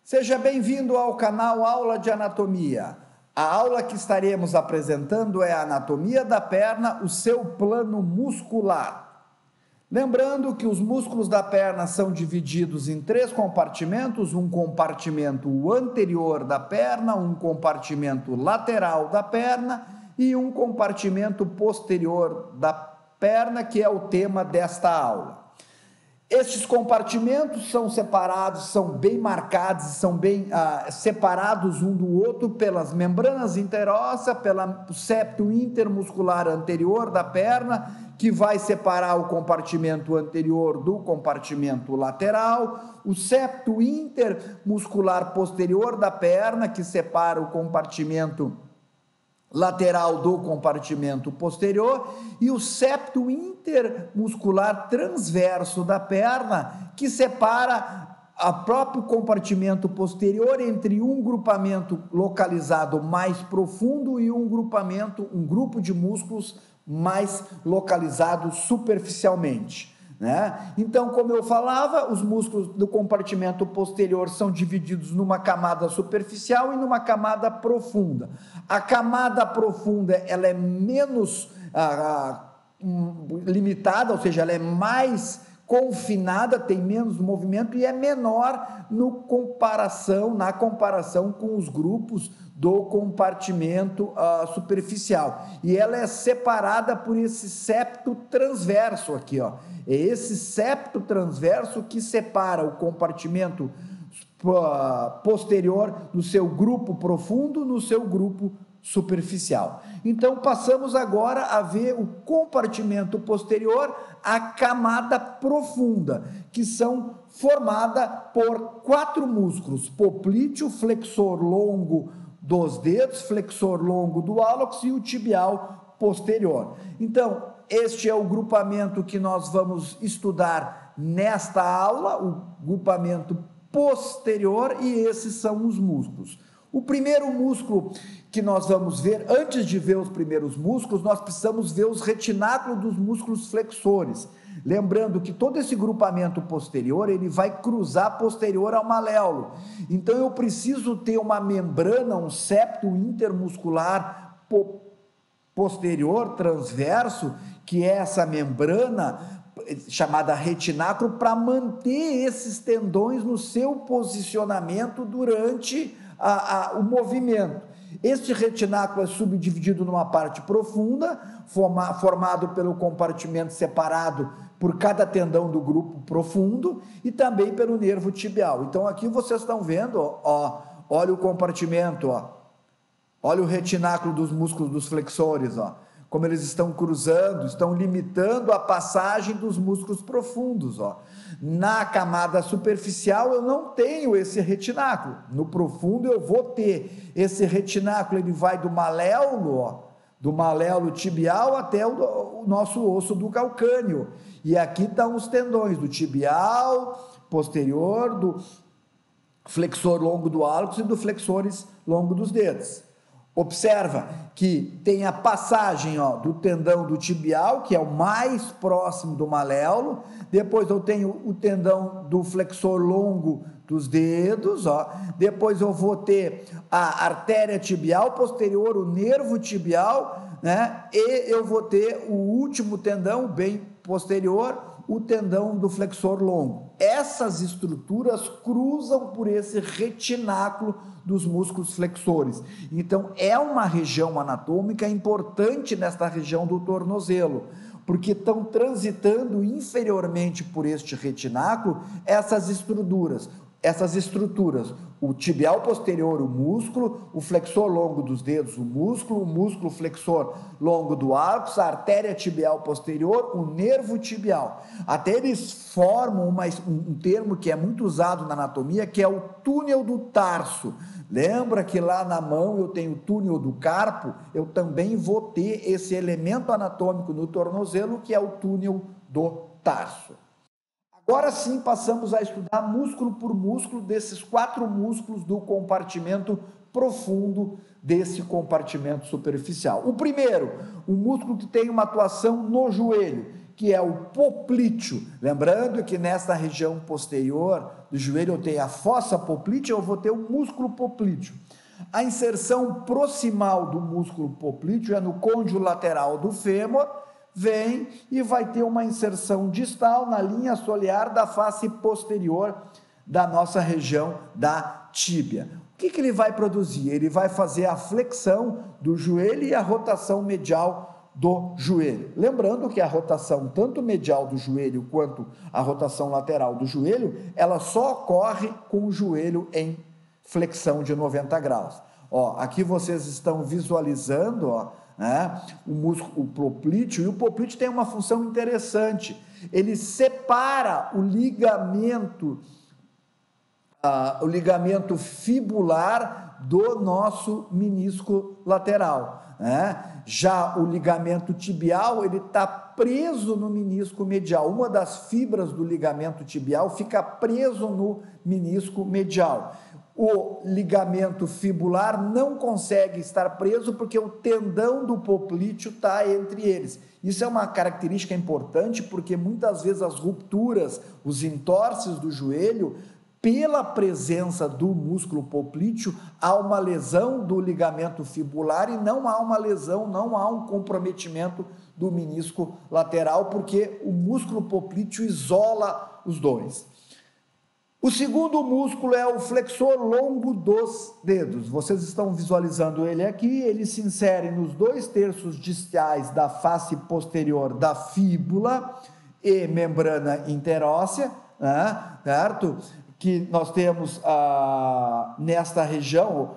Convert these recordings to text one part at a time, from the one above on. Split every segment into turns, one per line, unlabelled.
Seja bem-vindo ao canal Aula de Anatomia. A aula que estaremos apresentando é a anatomia da perna, o seu plano muscular. Lembrando que os músculos da perna são divididos em 3 compartimentos, um compartimento anterior da perna, um compartimento lateral da perna e um compartimento posterior da perna, que é o tema desta aula. Estes compartimentos são separados, são bem marcados, são bem separados um do outro pelas membranas interósseas, pelo septo intermuscular anterior da perna, que vai separar o compartimento anterior do compartimento lateral, o septo intermuscular posterior da perna, que separa o compartimento lateral do compartimento posterior, e o septo intermuscular transverso da perna, que separa o próprio compartimento posterior entre um grupamento localizado mais profundo e um grupo de músculos mais localizado superficialmente, né? Então, como eu falava, os músculos do compartimento posterior são divididos numa camada superficial e numa camada profunda. A camada profunda, ela é menos limitada, ou seja, ela é mais confinada, tem menos movimento e é menor na comparação com os grupos do compartimento superficial. E ela é separada por esse septo transverso aqui, ó. É esse septo transverso que separa o compartimento posterior do seu grupo profundo no seu grupo superficial. Então, passamos agora a ver o compartimento posterior, a camada profunda, que são formada por 4 músculos: poplíteo, flexor longo dos dedos, flexor longo do hálux e o tibial posterior. Então, este é o grupamento que nós vamos estudar nesta aula, o grupamento posterior, e esses são os músculos. O primeiro músculo que nós vamos ver, antes de ver os primeiros músculos, nós precisamos ver os retináculos dos músculos flexores. Lembrando que todo esse grupamento posterior, ele vai cruzar posterior ao maléolo. Então, eu preciso ter uma membrana, um septo intermuscular posterior, transverso, que é essa membrana chamada retináculo, para manter esses tendões no seu posicionamento durante o movimento. Este retináculo é subdividido numa parte profunda, formado pelo compartimento separado por cada tendão do grupo profundo e também pelo nervo tibial. Então, aqui vocês estão vendo, ó, olha o compartimento, ó, olha o retináculo dos músculos dos flexores, ó, como eles estão cruzando, estão limitando a passagem dos músculos profundos, ó. Na camada superficial eu não tenho esse retináculo, no profundo eu vou ter esse retináculo, ele vai do maléolo, ó, do maléolo tibial até o nosso osso do calcâneo, e aqui estão os tendões do tibial posterior, do flexor longo do hálux e do flexores longo dos dedos. Observa que tem a passagem, ó, do tendão do tibial, que é o mais próximo do maléolo, depois eu tenho o tendão do flexor longo dos dedos, ó, depois eu vou ter a artéria tibial posterior, o nervo tibial, né, e eu vou ter o último tendão, bem posterior, o tendão do flexor longo. Essas estruturas cruzam por esse retináculo dos músculos flexores. Então, é uma região anatômica importante nesta região do tornozelo, porque estão transitando inferiormente por este retináculo essas estruturas, o tibial posterior, o músculo, o flexor longo dos dedos, o músculo flexor longo do hálux, a artéria tibial posterior, o nervo tibial. Até eles formam um termo que é muito usado na anatomia, que é o túnel do tarso. Lembra que lá na mão eu tenho o túnel do carpo? Eu também vou ter esse elemento anatômico no tornozelo, que é o túnel do tarso. Agora sim passamos a estudar músculo por músculo desses 4 músculos do compartimento profundo desse compartimento superficial. O primeiro, o músculo que tem uma atuação no joelho, que é o poplíteo. Lembrando que nessa região posterior do joelho eu tenho a fossa poplítea, eu vou ter o músculo poplíteo. A inserção proximal do músculo poplíteo é no côndilo lateral do fêmur, vem e vai ter uma inserção distal na linha solear da face posterior da nossa região da tíbia. O que ele vai produzir? Ele vai fazer a flexão do joelho e a rotação medial do joelho. Lembrando que a rotação tanto medial do joelho quanto a rotação lateral do joelho, ela só ocorre com o joelho em flexão de 90 graus. Ó, aqui vocês estão visualizando, ó, né, o músculo, o poplíteo, e o poplíteo tem uma função interessante. Ele separa o ligamento fibular do nosso menisco lateral, né? Já o ligamento tibial, ele está preso no menisco medial. Uma das fibras do ligamento tibial fica preso no menisco medial. O ligamento fibular não consegue estar preso porque o tendão do poplíteo está entre eles. Isso é uma característica importante porque muitas vezes as rupturas, os entorces do joelho, pela presença do músculo poplíteo, há uma lesão do ligamento fibular e não há uma lesão, não há um comprometimento do menisco lateral, porque o músculo poplíteo isola os dois. O segundo músculo é o flexor longo dos dedos. Vocês estão visualizando ele aqui, ele se insere nos 2/3 distais da face posterior da fíbula e membrana interóssea, né, certo? Que nós temos nesta região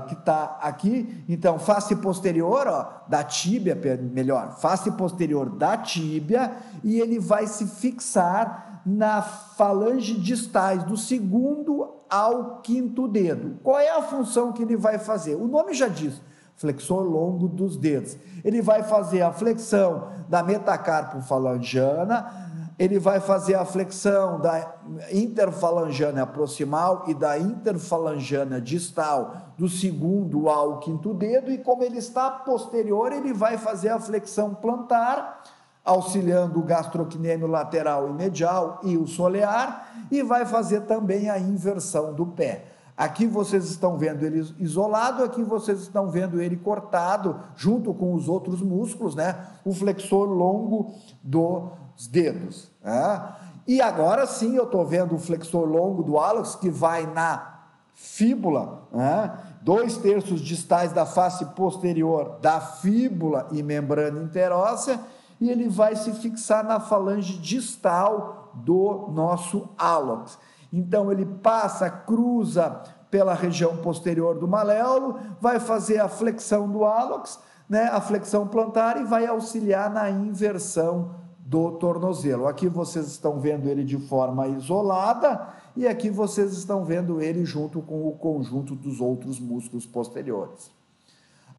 que está aqui, então face posterior da tíbia, melhor, face posterior da tíbia, e ele vai se fixar na falange distais do 2º ao 5º dedo. Qual é a função que ele vai fazer? O nome já diz, flexor longo dos dedos. Ele vai fazer a flexão da metacarpofalangiana, ele vai fazer a flexão da interfalangiana proximal e da interfalangiana distal do 2º ao 5º dedo, e como ele está posterior, ele vai fazer a flexão plantar, auxiliando o gastrocnêmio lateral e medial e o solear, e vai fazer também a inversão do pé. Aqui vocês estão vendo ele isolado, aqui vocês estão vendo ele cortado, junto com os outros músculos, né? O flexor longo dos dedos. Né? E agora sim eu estou vendo o flexor longo do hálux, que vai na fíbula, né? 2/3 distais da face posterior da fíbula e membrana interóssea, e ele vai se fixar na falange distal do nosso hálux. Então ele passa, cruza pela região posterior do maléolo, vai fazer a flexão do hálux, né, a flexão plantar, e vai auxiliar na inversão do tornozelo. Aqui vocês estão vendo ele de forma isolada, e aqui vocês estão vendo ele junto com o conjunto dos outros músculos posteriores.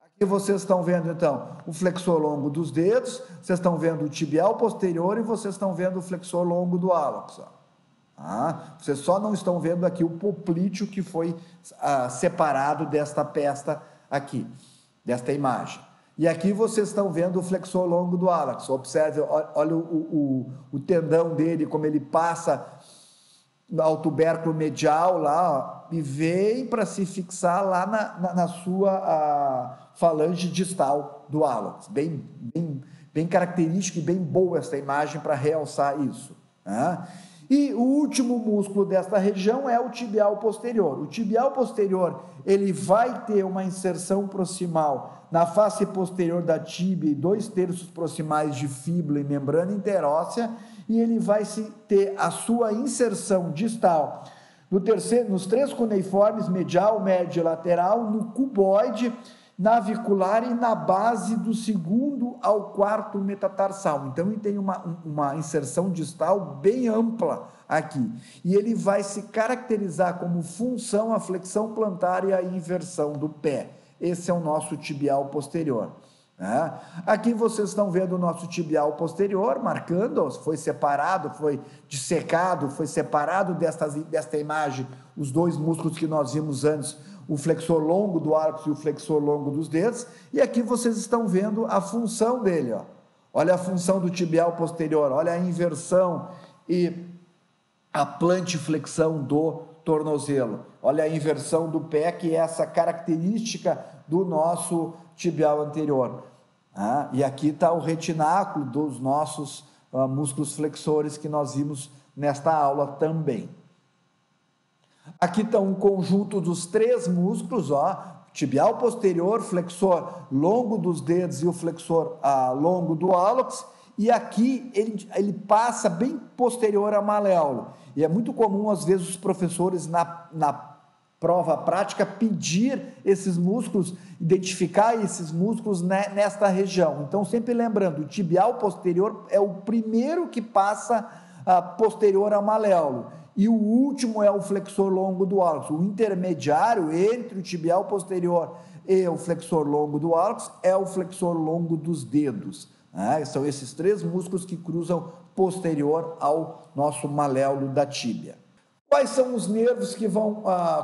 Aqui vocês estão vendo, então, o flexor longo dos dedos, vocês estão vendo o tibial posterior e vocês estão vendo o flexor longo do hálux. Vocês só não estão vendo aqui o poplíteo que foi separado desta peça aqui, desta imagem. E aqui vocês estão vendo o flexor longo do hálux. Observe, olha o tendão dele, como ele passa ao tubérculo medial lá, e vem para se fixar lá na sua falange distal do hálux. Bem característica e bem boa essa imagem para realçar isso. E o último músculo desta região é o tibial posterior. O tibial posterior, ele vai ter uma inserção proximal na face posterior da tíbia e 2/3 proximais de fíbula e membrana interóssea, e ele vai ter a sua inserção distal nos 3 cuneiformes, medial, médio e lateral, no cuboide, navicular e na base do 2º ao 4º metatarsal. Então ele tem uma inserção distal bem ampla aqui, e ele vai se caracterizar como função a flexão plantar e a inversão do pé. Esse é o nosso tibial posterior. Aqui vocês estão vendo o nosso tibial posterior, marcando, foi separado, foi dissecado, foi separado desta imagem, os 2 músculos que nós vimos antes, o flexor longo do hálux e o flexor longo dos dedos, e aqui vocês estão vendo a função dele, ó. Olha a função do tibial posterior, olha a inversão e a plantiflexão do tornozelo. Olha a inversão do pé, que é essa característica do nosso tibial anterior. E aqui está o retináculo dos nossos músculos flexores que nós vimos nesta aula também. Aqui está um conjunto dos 3 músculos, ó, tibial posterior, flexor longo dos dedos e o flexor longo do hálux, e aqui ele passa bem posterior ao maléolo. E é muito comum, às vezes, os professores na prova prática pedir esses músculos, identificar esses músculos nesta região. Então, sempre lembrando, o tibial posterior é o primeiro que passa posterior ao maléolo, e o último é o flexor longo do hálux. O intermediário entre o tibial posterior e o flexor longo do hálux é o flexor longo dos dedos. São esses 3 músculos que cruzam posterior ao nosso maléolo da tíbia. Quais são os nervos que vão...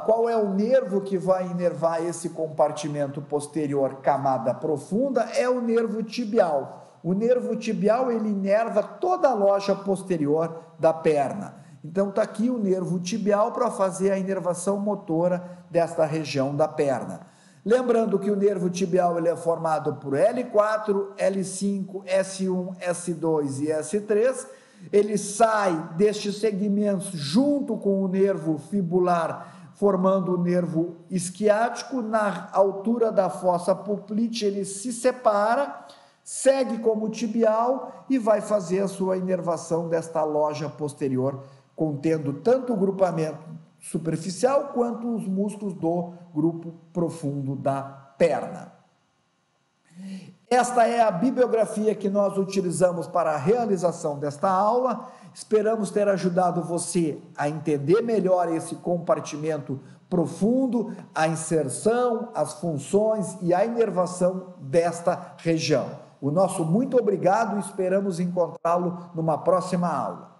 qual é o nervo que vai inervar esse compartimento posterior, camada profunda? É o nervo tibial. O nervo tibial, ele inerva toda a loja posterior da perna. Então, está aqui o nervo tibial para fazer a inervação motora desta região da perna. Lembrando que o nervo tibial ele é formado por L4, L5, S1, S2 e S3. Ele sai destes segmentos junto com o nervo fibular, formando o nervo isquiático. Na altura da fossa poplite, ele se separa, segue como tibial e vai fazer a sua inervação desta loja posterior, contendo tanto o grupamento superficial quanto os músculos do grupo profundo da perna. Esta é a bibliografia que nós utilizamos para a realização desta aula. Esperamos ter ajudado você a entender melhor esse compartimento profundo, a inserção, as funções e a inervação desta região. O nosso muito obrigado e esperamos encontrá-lo numa próxima aula.